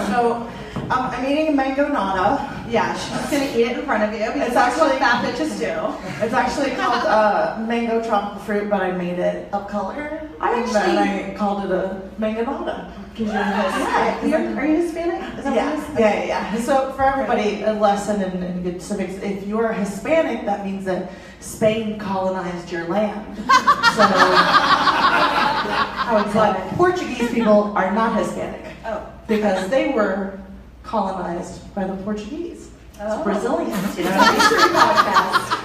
So, I'm eating a mango nata. Yeah, she's just gonna eat it in front of you because It's that's what actually- fat bitches do. It's actually called mango tropical fruit, but I made it up color. And I called it a mango nata. Are you Hispanic? Is that what it is? Yeah. So for everybody, a lesson in good civics, if you're Hispanic, that means that Spain colonized your land. So, but Portuguese people are not Hispanic. Oh. Because they were colonized by the Portuguese. It's Brazilians, you know. History podcast.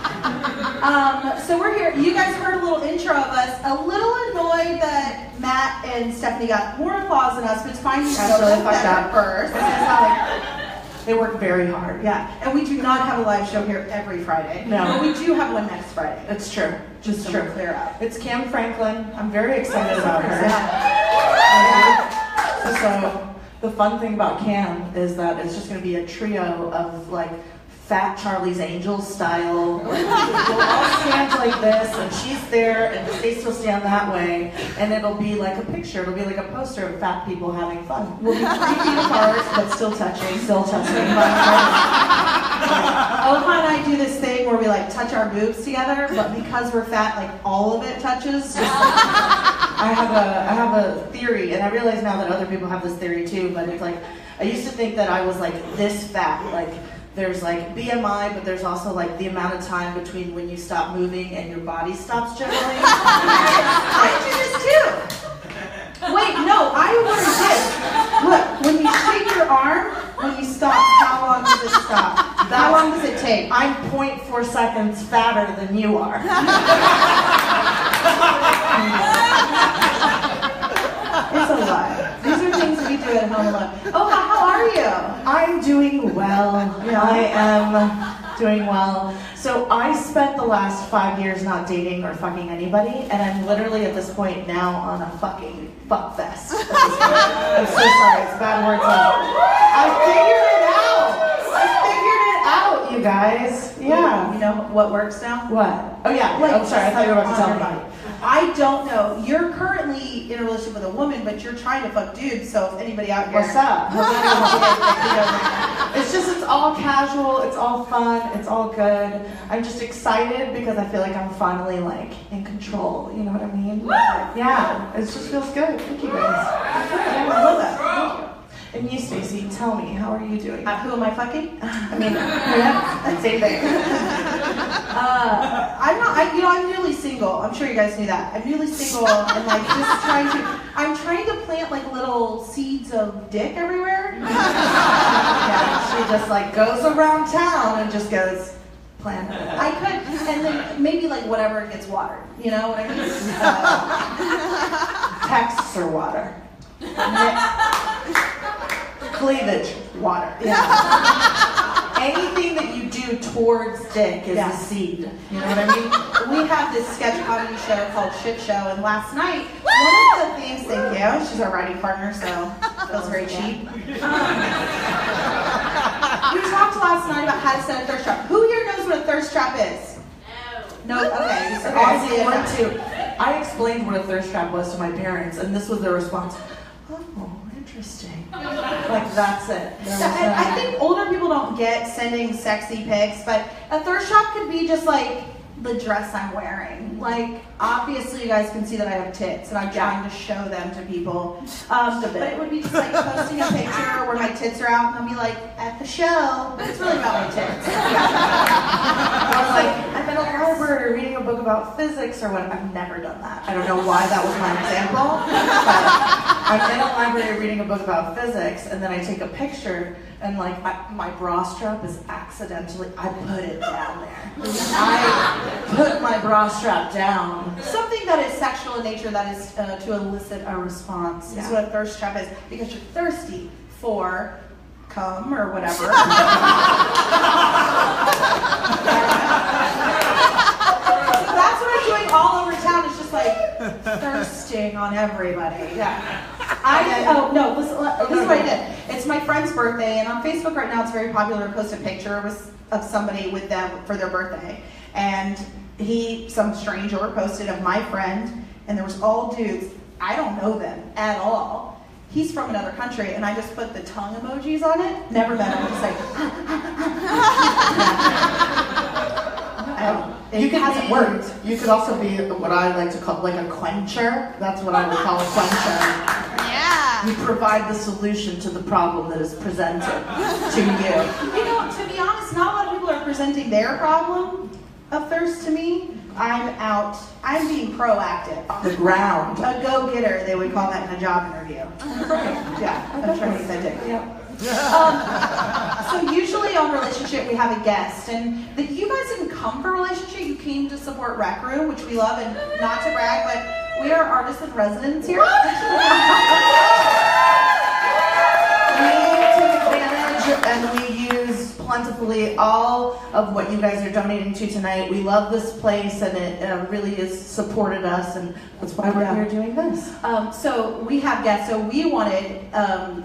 So we're here. You guys heard a little intro of us. A little annoyed that Matt and Stephanie got more applause than us, but it's fine. You That's really fucked that up. first. It's not like, They work very hard. yeah, and we do not have a live show here every Friday. No. But we do have one next Friday. It's true. Just to clear up. It's Cam Franklin. I'm very excited about her. So the fun thing about Cam is that it's just going to be a trio of like fat Charlie's Angels style. We'll all stand like this, and she's there, and Stacey will stand that way, and it'll be like a picture. It'll be like a poster of fat people having fun. We'll be 3 feet apart, but still touching. Oha and I do this thing where we like touch our boobs together, but because we're fat, like all of it touches. I have a theory, and I realize now that other people have this theory too, but it's like, I used to think that I was like this fat, like there's like BMI, but there's also like the amount of time between when you stop moving and your body stops jiggling. I do this too. Wait, no, I learned this. Look, when you shake your arm, when you stop, how long does it stop? How long does it take? I'm 0.4 seconds fatter than you are. It's a lot. These are things we do at home alone. Oh, how are you? I'm doing well. I am doing well. So I spent the last 5 years not dating or fucking anybody, and I'm literally at this point now on a fucking fuck fest. I'm so sorry, it's bad words. I figured it out, you guys. Yeah. You know what works now? What? Oh yeah. Oh sorry, I thought you were about to tell me. I don't know. You're currently in a relationship with a woman, but you're trying to fuck dudes, so if anybody out here... What's up? It's all casual, it's all fun, it's all good. I'm just excited because I feel like I'm finally like in control, you know what I mean? Yeah, it just feels good. Thank you guys. Yeah, I love that. Thank you. And you, Stacey, tell me, how are you doing? Who am I fucking? I mean, yeah, same thing. I'm newly single. I'm sure you guys knew that. I'm newly single and like just I'm trying to plant like little seeds of dick everywhere. Yeah, she just like goes around town and just goes, plant it. I could, and then maybe like whatever gets watered. You know what I mean? Texts or water. Cleavage, water. Yeah. Anything that you do towards dick is a seed. You know what I mean? We have this sketch comedy show called Shit Show, and last night, one of the things, thank you, she's our writing partner, so feels very cheap. We talked last night about how to set a thirst trap. Who here knows what a thirst trap is? No. Okay. So I explained what a thirst trap was to my parents, and this was their response. Oh, interesting. Like, that's it. I think older people don't get sending sexy pics, but a thirst trap could be just like the dress I'm wearing. Like, obviously you guys can see that I have tits, and I'm trying to show them to people. But it would be just like posting a picture where my tits are out, and I'll be like, at the show, but it's really about my tits. Or like, I'm in a library reading a book about physics or what. I've never done that. I don't know why that was my example, but I'm in a library reading a book about physics, and then I take a picture, and like my bra strap is accidentally, I put it down there. I put my bra strap down. Something that is sexual in nature that is to elicit a response is what a thirst trap is, because you're thirsty for cum or whatever. That's what I'm doing all over town. It's just like thirsting on everybody. Yeah. This is what I did. It's my friend's birthday, and on Facebook right now it's very popular to post a picture of somebody with them for their birthday. And some stranger posted of my friend, and there was all dudes. I don't know them at all. he's from another country, and I just put the tongue emojis on it. Never met him. Just like, it hasn't worked. You could also be what I like to call like a quencher. That's what I would call a quencher. Yeah. You provide the solution to the problem that is presented to you. You know, to be honest, not a lot of people are presenting their problem of thirst to me. I'm out. I'm being proactive. The ground. A go-getter, they would call that in a job interview. Yeah, I'm trying to get that dick. So usually on Relationship we have a guest, and you guys didn't come for Relationship, you came to support Rec Room, which we love, and not to brag, but we are artists in residence here. We take advantage and we use plentifully all of what you guys are donating to tonight. We love this place, and it really has supported us, and that's why we're here doing this. So we have guests. So we wanted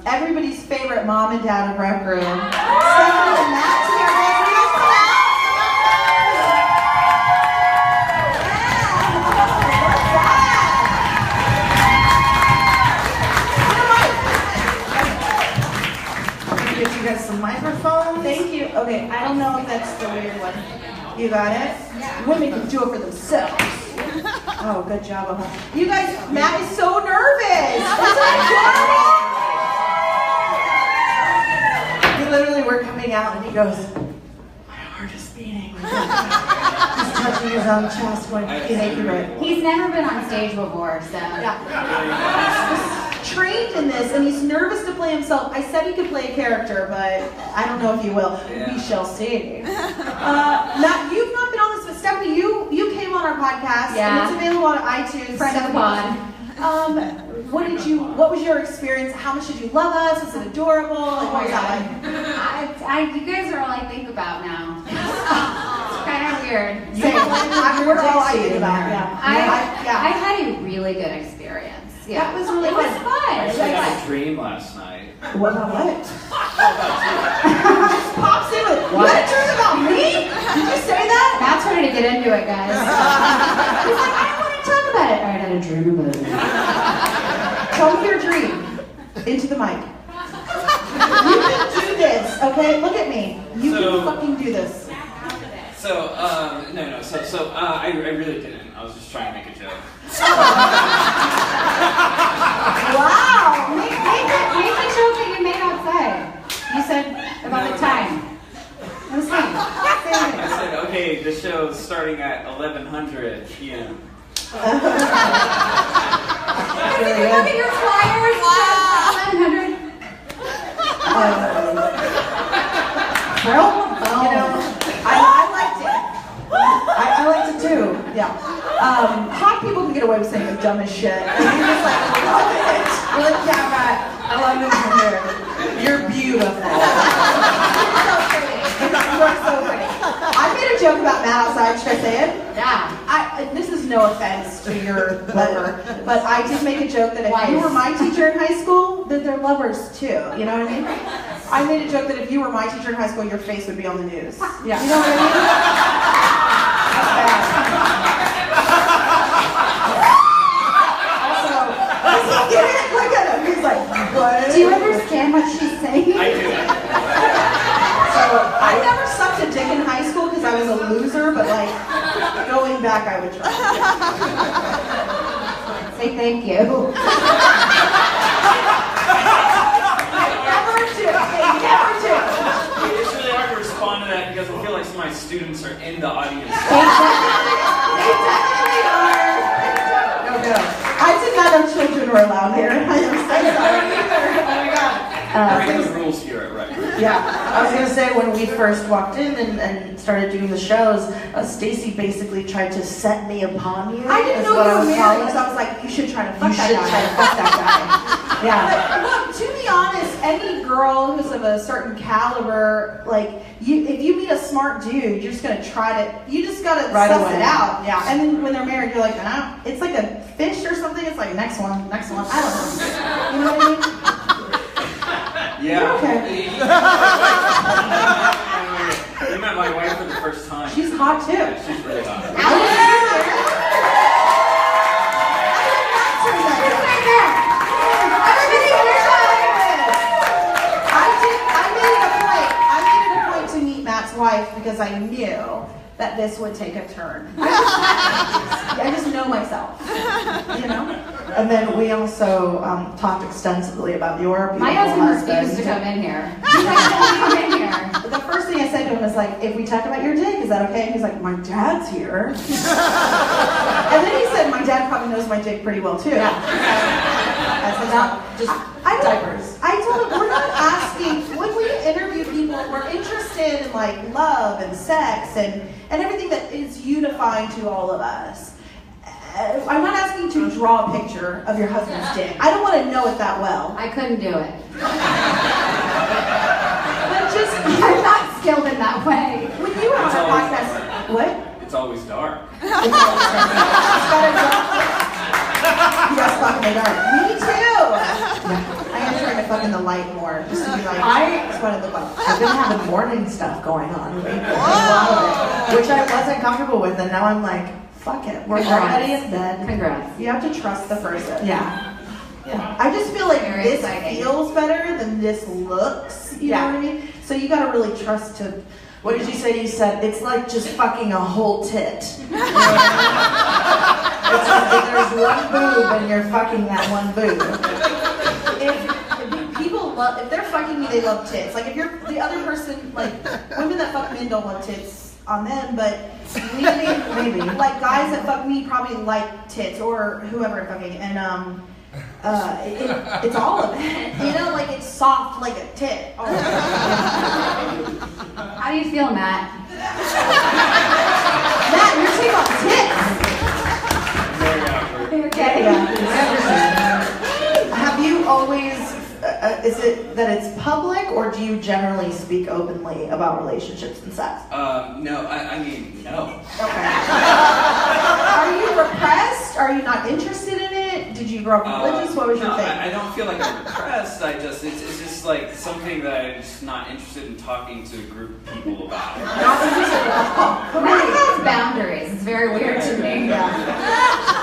everybody's favorite mom and dad of Rec Room, Stephanie and Matt, to be our guests. Will you guys come out? Get you guys some microphones. Thank you. Okay, I don't know if that's the weird one. You got it? Yeah. Women can do it for themselves. Oh, good job, Hoja. You guys, Matt is so nervous. He literally, we're coming out and he goes, my heart is beating. He's touching his own chest going, thank you, right? He's never been on stage before, so. Yeah. He's trained in this, and he's nervous to play himself. I said he could play a character, but I don't know if he will. Yeah. We shall see. Matt, you've not been on this, but Stephanie, you came on our podcast, and it's available on iTunes. Friend of the pod. What was your experience? How much did you love us? Was it adorable? Like, what was that like? You guys are all I think about now. It's kind of weird. We're all I think about. I had a really good experience. Yeah. That was really fun. It was fun. I actually had a dream last night. What about what? Just pops in with, you had a dream about me? Did you say that? Matt's ready to get into it, guys. He's like, I don't want to talk about it. All right, I had a dream about it. Tell me your dream. Into the mic. You can do this, okay? Look at me. You can fucking do this. So, no. So, I really didn't. I was just trying to make a joke. Wow! Make a joke that you made outside. You said about the time. It was fun. I said, okay, the show's starting at 1100 p.m. Did you look at your flyers? Wow! 1100. Well, you know, I liked it. I liked it too. Yeah. Hot people can get away with saying the dumbest shit. And you're just like, I love it. You're like, yeah, right. I love this in here. You're beautiful. You're so pretty. I made a joke about Matt outside. Should I say it? Yeah. This is no offense to your lover, but I did make a joke that if you were my teacher in high school, that they're lovers too. You know what I mean? I made a joke that if you were my teacher in high school, your face would be on the news. Yeah. You know what I mean? Look at him. He's like, what? Do you understand what she's saying? I do. I never sucked a dick in high school because I was a loser, but like going back, I would try. Say thank you. Never do. Never do. It's really hard to respond to that because I feel like some of my students are in the audience. They definitely are. No. I did not know children were allowed here. I am so sorry. Oh my God. Breaking the rules here at Rec Room. Yeah, I was gonna say when we first walked in and started doing the shows, Stacey basically tried to set me upon you. I didn't know you were married, so I was like, you should try to fuck that guy. You should try to fuck that guy. Yeah. But look, to be honest, any girl who's of a certain caliber, like if you meet a smart dude, you're just gonna you just gotta suss it out. Yeah. And then when they're married, you're like, nah. It's like a fish or something. It's like next one. I don't know. You know what I mean? Yeah. Okay. You met my wife for the first time. She's hot too. Yeah, she's really hot. Everybody here ex-wife because I knew that this would take a turn. I just know myself, you know? And then we also talked extensively about your beautiful My husband husband. refused to come in here. He's like, don't come in here. The first thing I said to him was like, if we talk about your dick, is that okay? And he's like, my dad's here. And then he said, my dad probably knows my dick pretty well too. Yeah. I said, diapers. I told him, we're not asking, when we interview people, we're interested in like love and sex and everything that is unifying to all of us. I'm not asking you to draw a picture of your husband's dick. I don't want to know it that well. I couldn't do it. But just, I'm not skilled in that way. when you were on our podcast, what? It's always dark. Yes, fucking the dark. Me too. I am trying to fuck in the light more, just to be like, I just want to look like. I've been having morning stuff going on lately, a lot of it, which I wasn't comfortable with, and now I'm like, fuck it, we're already in bed. Congrats. You have to trust the person. Yeah. Yeah. I just feel like Very this exciting. feels better than this looks. You know what I mean? So you gotta really trust to. What did you say? You said it's like just fucking a whole tit. It's like there's one boob and you're fucking that one boob. If people love, if they're fucking me, they love tits. Like if you're the other person, like women that fuck men don't love tits on them, but maybe like guys that fuck me probably like tits or whoever I'm fucking, and it's all of it. You know, like it's soft like a tit. All of it. How do you feel, Matt? Matt, you're taking off Very awkward. Are you okay? Have you always? Is it that it's public, or do you generally speak openly about relationships and sex? No, I mean, no. Okay. Are you repressed? Are you not interested in it? Did you grow up religious? What was your No, thing? I don't feel like I'm repressed. It's just like something that I'm just not interested in talking to a group of people about. Not interested at all. Matt has boundaries. It's very weird to me. Yeah.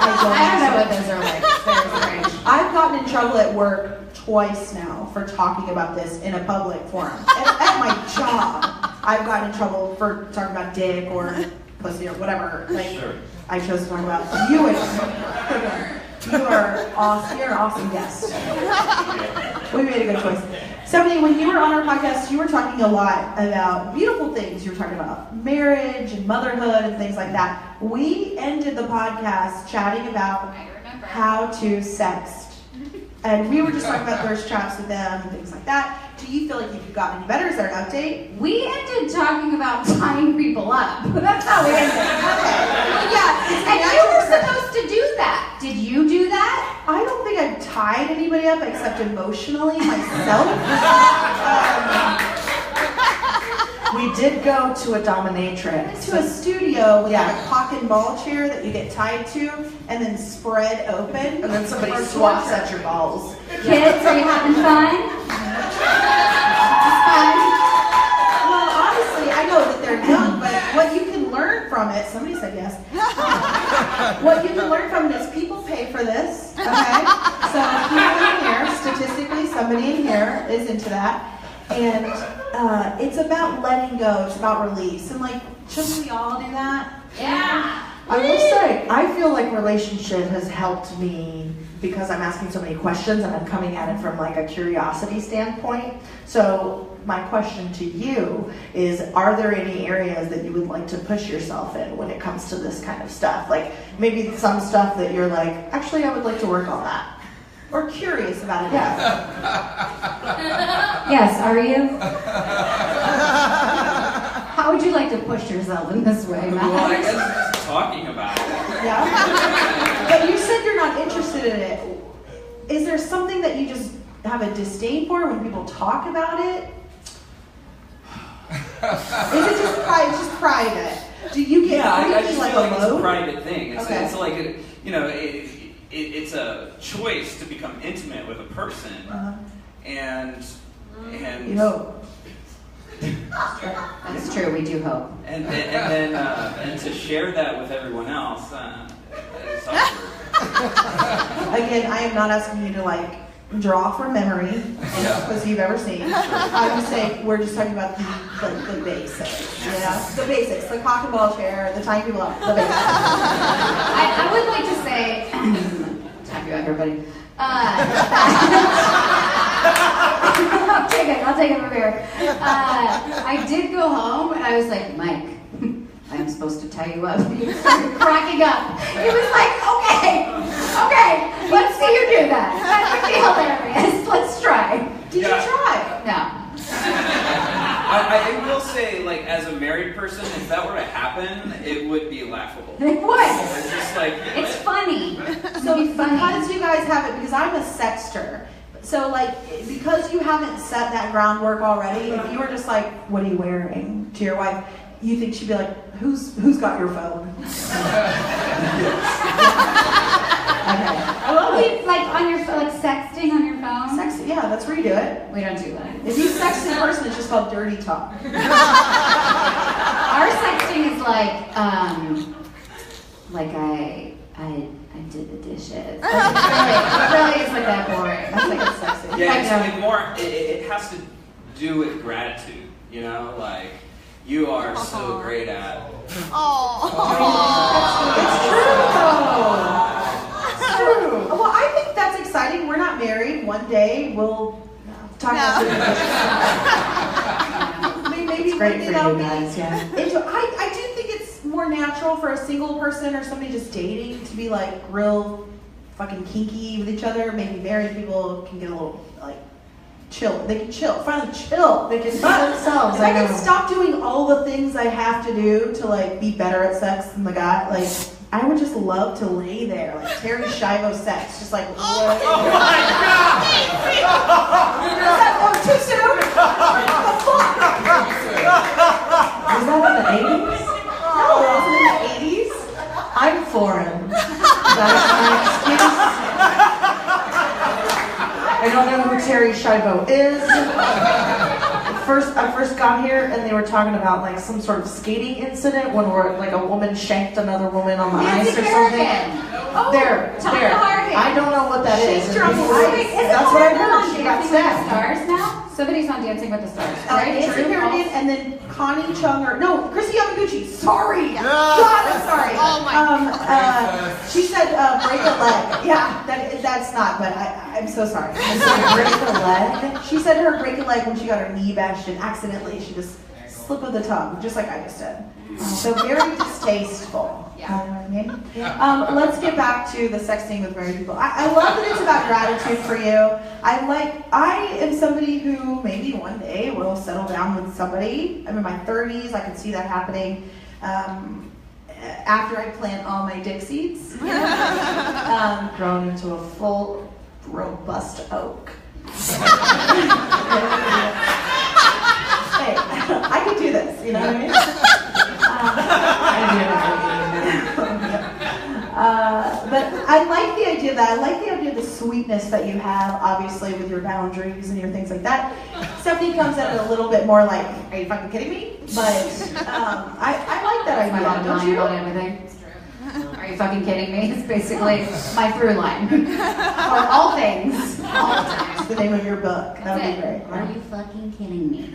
I don't know what those are like. It's very strange. I've gotten in trouble at work twice now for talking about this in a public forum. At my job, I've gotten in trouble for talking about dick or pussy or whatever. Like, Sure. I chose to talk about you. You are awesome. You're an awesome guest. We made a good choice. Stephanie, when you were on our podcast, you were talking a lot about beautiful things. You were talking about marriage and motherhood and things like that. We ended the podcast chatting about how to sext. And we were just talking about thirst traps with them and things like that. Do you feel like you've gotten any better? Is there an update? We ended talking about tying people up. That's how we ended. Okay. Well, yeah. It's And you were supposed to do that. Did you do that? I don't think I've tied anybody up except emotionally myself. We did go to a dominatrix. To a studio with Yeah. like a cock and ball chair that you get tied to and then spread open. And then somebody For swaps torture. at your balls. Kids, are you having fun? Well, honestly, I know that they're young, but what you can learn from it, somebody said yes. What you can learn from it is people pay for this, okay? So people in here, statistically, somebody in here is into that. And it's about letting go, it's about release. And like, shouldn't we all do that? Yeah. I will say, I feel like Relationshit has helped me because I'm asking so many questions and I'm coming at it from like a curiosity standpoint. So my question to you is, are there any areas that you would like to push yourself in when it comes to this kind of stuff? Like maybe some stuff that you're like, actually I would like to work on that. Or curious about it? Yeah. Yes, are you? How would you like to push yourself in this way, Matt? Well, I guess just talking about it. Yeah. But you said you're not interested in it. Is there something that you just have a disdain for when people talk about it? Is it just private? It's just private. Do you get I freaky just like feel like a it's a load? private thing. It's, Okay. it's like, it's a choice to become intimate with a person, and You hope. That's true, we do hope. and then to share that with everyone else, it's awkward. Again, I am not asking you to like draw from memory, any pussy you've ever seen. I would say we're just talking about the basics, you know? The basics, the cock and ball chair, the tying people up, the basics. I would like to say, tap you out, everybody. I'll take it from here. I did go home and I was like, Mike, I am supposed to tie you up. He started cracking up. He was like, okay, let's see you do that. That would be hilarious. Let's try. Did you try? No. I will say, like, as a married person, if that were to happen, it would be laughable. It would. It's just like, It's funny. So because you guys have it, because I'm a sexter, so like because you haven't set that groundwork already, if you were just like, what are you wearing to your wife, you think she'd be like, who's got your phone? Okay. Well, like on your like sexting on your phone. Sex, yeah, that's where you do it. We don't do that. If you sext in person, it's just called dirty talk. Our sexting is like I did the dishes. It really is like that boring. I think it's sexy. yeah, it's like more. It has to do with gratitude. You know, like you are so great at. It's true. Well, I think that's exciting. We're not married. One day we'll talk about it. Maybe Great one day for that'll you be guys, yeah. I do think it's more natural for a single person or somebody just dating to be like real fucking kinky with each other. Maybe married people can get a little like chill. They can chill. Finally chill. They can be themselves. If I could stop doing all the things I have to do to like be better at sex than the guy, like I would just love to lay there, like Terry Schiavo sex, just like. Oh my God! Is that too soon? What the fuck? Was that in the 80s? No, it wasn't in the 80s. I'm foreign. That's my excuse. I don't know who Terry Schiavo is. I first got here and they were talking about like some sort of skating incident when like a woman shanked another woman on the ice or something. Oh, There. I don't know what that is. That's what I heard. She got stabbed. Stars now? Somebody's on Dancing with the Stars, right? Nancy Kerrigan and then Connie Chung Chrissy Yamaguchi. Sorry. God, I'm sorry. Oh my she said break a leg. Yeah, that's not, but I'm so sorry. I said break a leg. She said her break a leg when she got her knee bashed and accidentally she just slip of the tongue, just like I just did. So very distasteful. Yeah. You know what I mean? Let's get back to the sexting with married people. I love that it's about gratitude for you. I am somebody who maybe one day will settle down with somebody. I'm in my 30s. I can see that happening after I plant all my dick seeds. Grown into a full, robust oak. Hey, I can do this. You know what I mean? But I like the idea of that. I like the idea of the sweetness that you have, obviously, with your boundaries and your things like that. Stephanie comes at it a little bit more like, are you fucking kidding me? But I like that My idea, bottom don't line you? about everything. It's true. Are you fucking kidding me? It's basically my through line. For all things. All the time. That's the name of your book. That would be great. Are you fucking kidding me?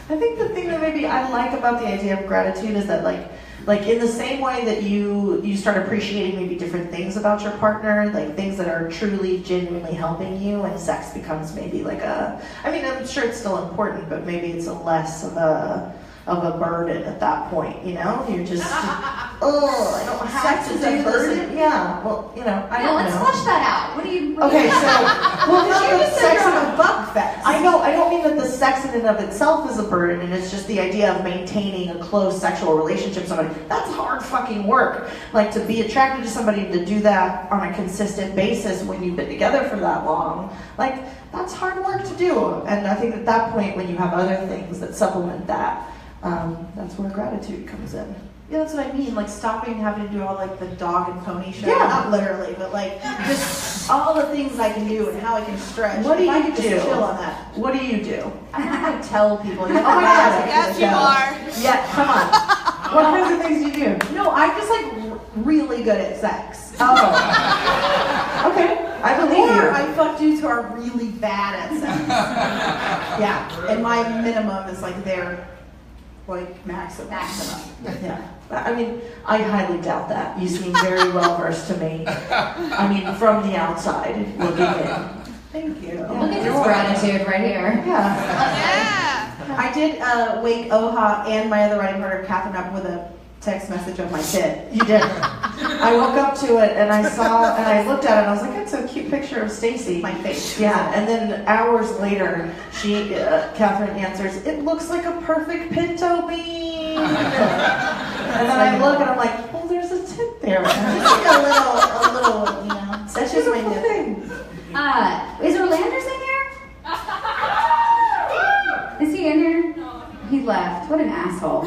I think the thing that maybe I like about the idea of gratitude is that like in the same way that you start appreciating maybe different things about your partner, like things that are truly genuinely helping you, and sex becomes maybe like I'm sure it's still important, but maybe it's less of a burden at that point, you know? You're just, I don't have Sex to is do a this. burden? Yeah, well, I don't Let's know. flush that out. What do you? Okay, so, well, Because no, you the just said sex you're on a buck fest. I don't mean that the sex in and of itself is a burden, and it's just the idea of maintaining a close sexual relationship with somebody. That's hard fucking work. Like, to be attracted to somebody and to do that on a consistent basis when you've been together for that long, like, that's hard work to do. And I think at that point, when you have other things that supplement that, that's where gratitude comes in. Yeah, that's what I mean. Like stopping having to do all like the dog and pony shit. Yeah. Not literally, but like just all the things I can do and how I can stretch. What do If I you could just do? chill on that. What do you do? I'm not gonna tell people. You Oh my God. Yes, you are. Yeah, come on. What kinds of things do you do? No, I'm just like really good at sex. Oh. Okay. I believe you. Or I fuck dudes who are really bad at sex. Yeah, and my minimum is like their like maximum. Yeah. I mean, I highly doubt that. You seem very well versed to me. I mean, from the outside looking in. Thank you. Yeah. Look at this gratitude right here. Yeah. I did wake Oha and my other writing partner, Catherine, up with a text message of my tit. You did. I woke up to it and I saw and I looked at it and I was like, that's a cute picture of Stacey. My face. Yeah, and then hours later, Catherine answers, it looks like a perfect pinto bean. And then I look and I'm like, oh, there's a tit there. Just like a little, you know. That's just my beautiful nip. thing. Is Orlando's in here? Is he in here? No. He left. What an asshole.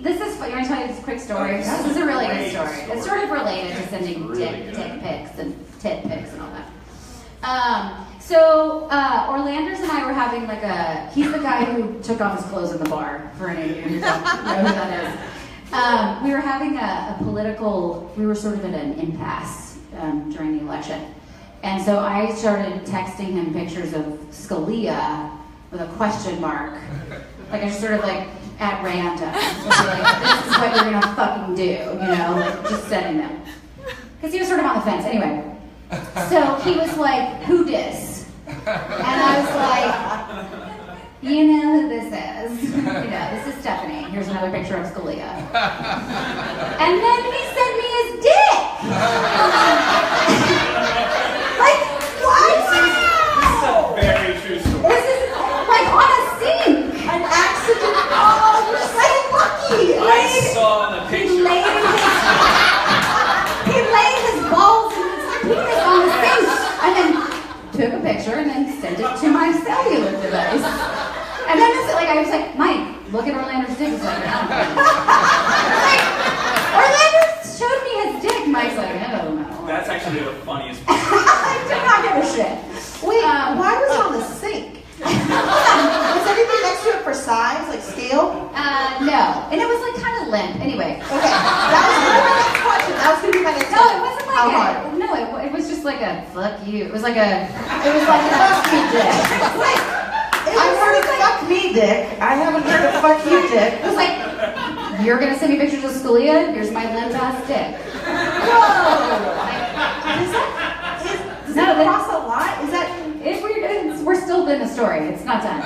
This is, you want to tell you this quick story? This is a really good story. It's sort of related to sending dick pics and tit pics and all that. Orlando's and I were having he's the guy who took off his clothes in the bar, for any of you who don't know who that is. We were having we were sort of at an impasse during the election. And so I started texting him pictures of Scalia with a question mark. Like I just sort of at random. This is what you're gonna fucking do, you know, just sending them. Because he was sort of on the fence. Anyway. So he was like, who dis? And I was like, you know who this is. This is Stephanie. Here's another picture of Scalia. And then he sent me his dick! What? This is a very true story. This is on a sink! An accident. Oh, you're so lucky. I saw the picture. He laid his balls and his penis on the sink, and then took a picture and then sent it to my cellular device. And then I was like, Mike, look at Orlando's dick. He's like, Orlando showed me his dick. Mike's like, I don't know. That's actually the funniest part. I did not give a shit. Wait, why was it on the sink? Was anything next to it for size, like scale? No. And it was kind of limp. Anyway. Okay, that was gonna be my next question. That was gonna be my next No, question. it wasn't How hard? it was just like a fuck you. It was like an cute dick. I've heard of fuck me dick. I haven't heard of fuck you dick. It was like, you're gonna send me pictures of Scalia? Here's my limp ass dick. Whoa! Does that cross a lot? Is that? We're still in the story. It's not done.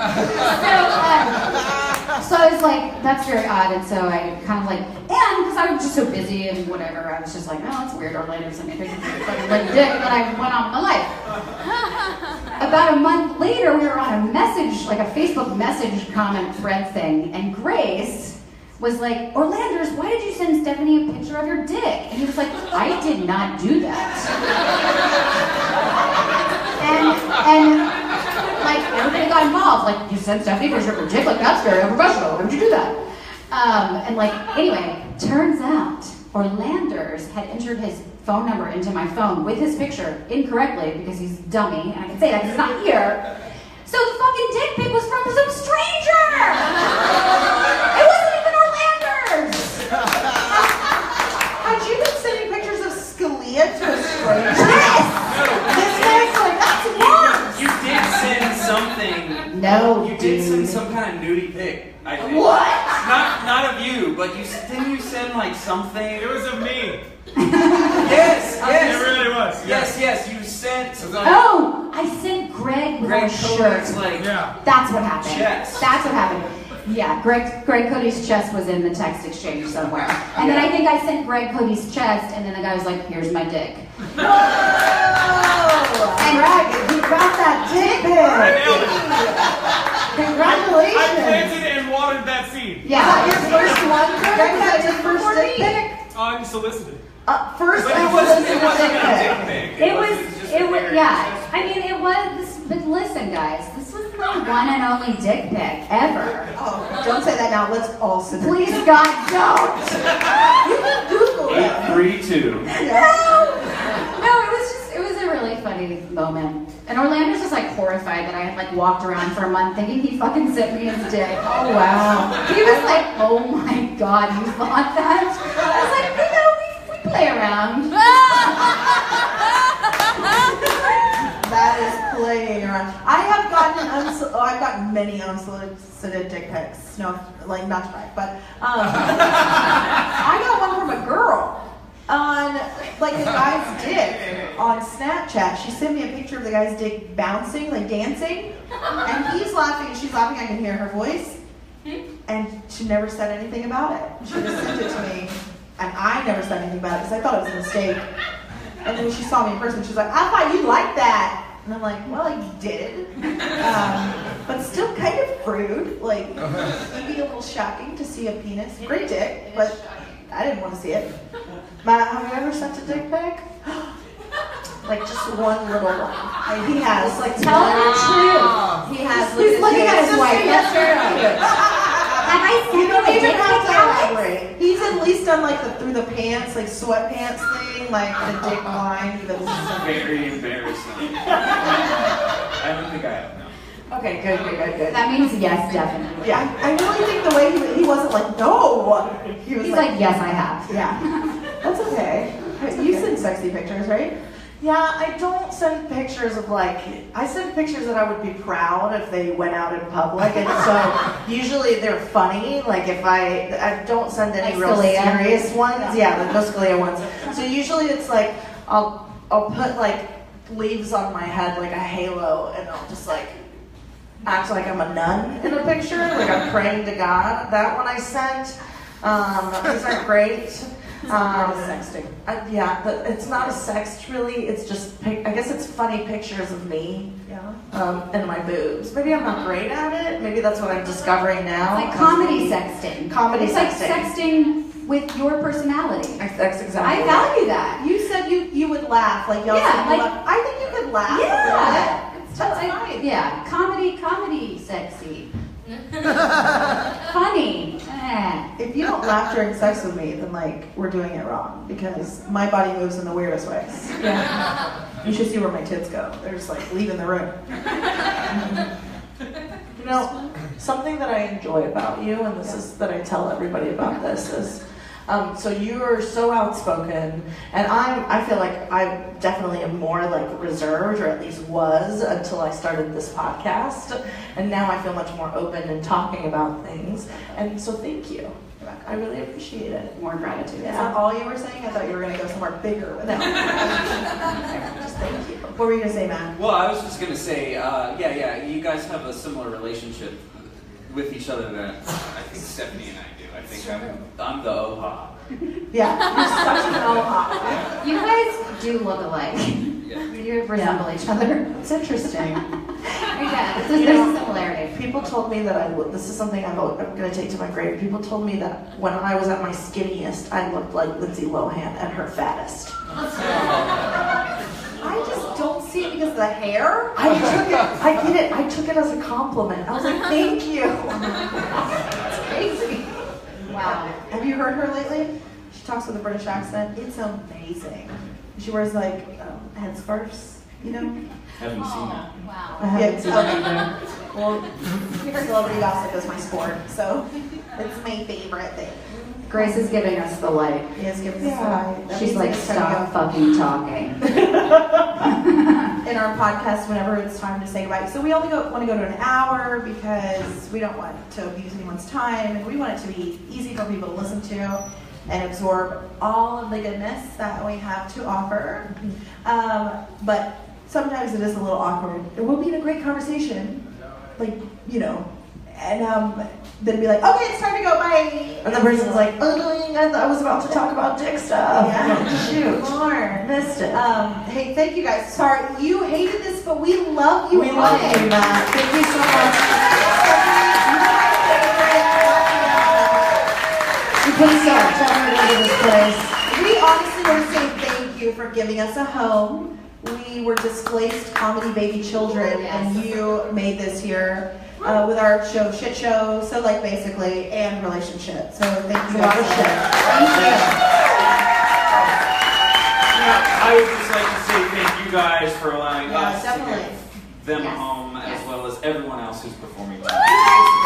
So I was like, that's very odd. And so I kind of because I was just so busy and whatever, I was just like, oh, that's weird. Orlando sent me pictures of fucking limp dick, and then I went on with my life. About a month later, we were on a message, a Facebook message comment thread thing, and Grace was like, Orlando's, why did you send Stephanie a picture of your dick? And he was like, I did not do that. and everybody got involved. You sent Stephanie a picture of her dick? That's very unprofessional. Why would you do that? Anyway, turns out Orlando's had entered his phone number into my phone with his picture incorrectly because he's a dummy, and I can say that because it's not here. So the fucking dick pic was from some stranger! It wasn't even Orlando's! Had you been sending pictures of Scalia to a stranger? Yes! This man's like, that's worse! You did send something. No, You did send dude. some kind of nudie pic, I think. What? Not of you, but didn't you send something? It was of me. Yes. It really was. Yes, you sent. Oh, I sent Greg with a shirt. Yeah. That's what happened. Chest. That's what happened. Yeah, Greg Cody's chest was in the text exchange somewhere. And then I think I sent Greg Cody's chest, and then the guy was like, here's my dick. Whoa! And Greg, you got that dick I nailed it. I Congratulations! planted and watered that seed. Was that your first one? Greg, was that your first Before dick me. pic? Unsolicited. First, But I it was wasn't a a dick pic. dick pic. I mean, it was, but listen, guys, this was my one and only dick pic ever. Oh, don't say that now. Let's all sit there. Please, God, don't! You can Google it. 832. No, it was a really funny moment. And Orlando's just horrified that I had walked around for a month thinking he fucking sent me his dick. Oh, wow. He was like, oh my God, you thought that? I was like, we play play around. That is playing around. I've gotten many unsolicited dick pics. No, like not to brag, but I got one from a girl on like a guy's dick on Snapchat. She sent me a picture of the guy's dick bouncing, like dancing, and he's laughing and she's laughing. I can hear her voice, and she never said anything about it. She just sent it to me, and I never said anything about it because I thought it was a mistake. And then when she saw me in person, she was like, I thought you'd like that. And I'm like, well, I did. But still kind of rude. Like, maybe a little shocking to see a penis. Great dick, but I didn't want to see it. Matt, have you ever sent a dick pic? Like, just one little one. Like, he has. Like, Tell the truth. He has. He's looking at his wife. That's true. Have I You sent don't you a even dick have pic, to Alex? elaborate. He's at least done like the through the pants, like sweatpants thing, like the dick line. Very embarrassing. I don't think I have, no. Okay, good. That means yes, definitely. Yeah, I really think the way he wasn't like, no. He was He's like, yes, I have. yeah. That's okay. You send sexy pictures, right? Yeah, I don't send pictures of I send pictures that I would be proud if they went out in public, and so usually they're funny. Like if I don't send any Like real Scalia. serious ones. Yeah, the no Scalia ones. So usually it's like I'll put like leaves on my head like a halo, and I'll just like act like I'm a nun in a picture, like I'm praying to God. That one I sent. These are great. Sexting. Yeah, but it's not a sext really. It's just, I guess it's funny pictures of me Yeah. and my boobs. Maybe I'm not great at it. Maybe that's what I'm discovering now. It's like comedy sexting. Comedy it's sexting. like sexting with your personality. That's exactly. I value that. You said you would laugh, like y'all Yeah, said you like- laugh. I think you could laugh. Yeah. A little bit. That's I- fine. Yeah, comedy, sexy. Funny. If you don't laugh during sex with me, then like we're doing it wrong because my body moves in the weirdest ways. Yeah. You should see where my tits go. They're just like leaving the room. You know, something that I enjoy about you, and this is that I tell everybody about this, is so you are so outspoken, and I feel like I definitely am more like reserved, or at least was until I started this podcast, and now I feel much more open in talking about things, and so thank you. I really appreciate it. More gratitude. Is that all you were saying? I thought you were going to go somewhere bigger with it. Just thank you. What were you going to say, Matt? Well, I was just gonna say, yeah, you guys have a similar relationship with each other that I think Stephanie and I do. I think I'm the Oha. Yeah, you're such an oha. You guys do look alike. Yeah. You resemble each other. It's interesting. Yeah, there's a similarity. People told me that this is something I'm going to take to my grave. People told me that when I was at my skinniest, I looked like Lindsay Lohan at her fattest. I just don't see it because of the hair. I get it. I took it as a compliment. I was like, thank you. It's crazy. Wow. Have you heard her lately? She talks with a British accent. It's amazing. She wears like headscarves, you know? Haven't seen that. Wow. I haven't seen okay. it either. Well, celebrity gossip is my sport, so it's my favorite thing. Grace is giving us the light. Yes, give us Yeah. a She's like, stop fucking talking. in our podcast whenever it's time to say goodbye. So we only want to go to an hour because we don't want to abuse anyone's time, and we want it to be easy for people to listen to and absorb all of the goodness that we have to offer. But sometimes it is a little awkward. And we'll be in a great conversation, like, you know, and then be like, okay, it's time to go, bye. And the person's like, I was about to talk about dick stuff. Yeah. Shoot. Darn. Missed it. Hey, thank you guys. Sorry, you hated this, but we love you. We love you, Matt. Thank you so much. You put so much effort into this place. We honestly want to say thank you for giving us a home. We were displaced comedy baby children, and you made this here with our show, Shit Show, so like basically, and Relationship. So thank you A lot guys. of shit. Thank you. I would just like to say thank you guys for allowing Yeah, us definitely. to give them Yes. home, as Yes. well as everyone else who's performing tonight.